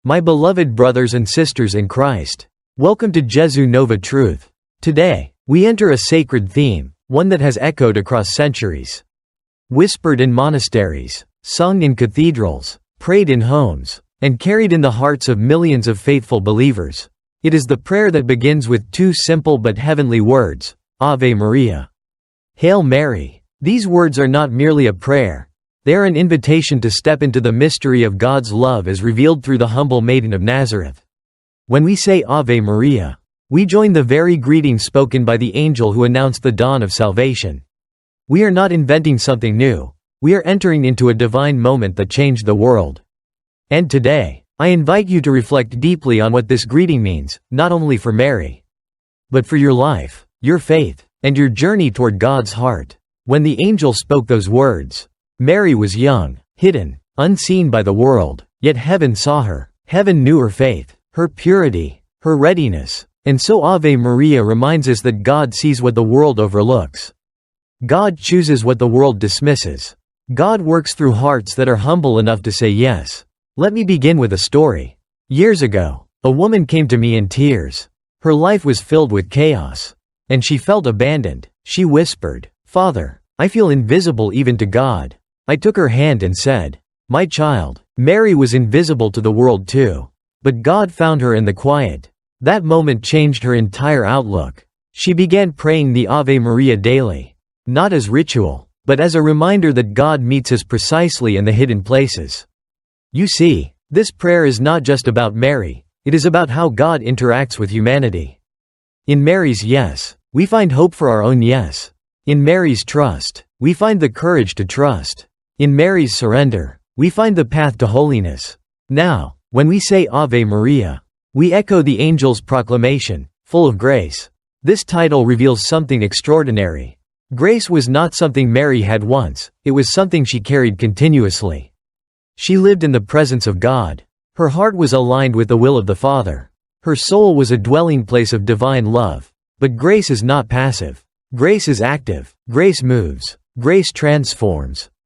My beloved brothers and sisters in Christ, welcome to JesuNova Truth. Today, we enter a sacred theme, one that has echoed across centuries. Whispered in monasteries, sung in cathedrals, prayed in homes, and carried in the hearts of millions of faithful believers. It is the prayer that begins with two simple but heavenly words, Ave Maria. Hail Mary. These words are not merely a prayer. They are an invitation to step into the mystery of God's love as revealed through the humble Maiden of Nazareth. When we say Ave Maria, we join the very greeting spoken by the angel who announced the dawn of salvation. We are not inventing something new. We are entering into a divine moment that changed the world. And today, I invite you to reflect deeply on what this greeting means, not only for Mary, but for your life, your faith, and your journey toward God's heart. When the angel spoke those words, Mary was young, hidden, unseen by the world, yet heaven saw her. Heaven knew her faith, her purity, her readiness. And so Ave Maria reminds us that God sees what the world overlooks. God chooses what the world dismisses. God works through hearts that are humble enough to say yes. Let me begin with a story. Years ago, a woman came to me in tears. Her life was filled with chaos, and she felt abandoned. She whispered, "Father, I feel invisible even to God." I took her hand and said, "My child, Mary was invisible to the world too. But God found her in the quiet." That moment changed her entire outlook. She began praying the Ave Maria daily. Not as ritual, but as a reminder that God meets us precisely in the hidden places. You see, this prayer is not just about Mary, it is about how God interacts with humanity. In Mary's yes, we find hope for our own yes. In Mary's trust, we find the courage to trust. In Mary's surrender, we find the path to holiness. Now, when we say Ave Maria, we echo the angel's proclamation, full of grace. This title reveals something extraordinary. Grace was not something Mary had once, it was something she carried continuously. She lived in the presence of God. Her heart was aligned with the will of the Father. Her soul was a dwelling place of divine love. But grace is not passive. Grace is active. Grace moves. Grace transforms.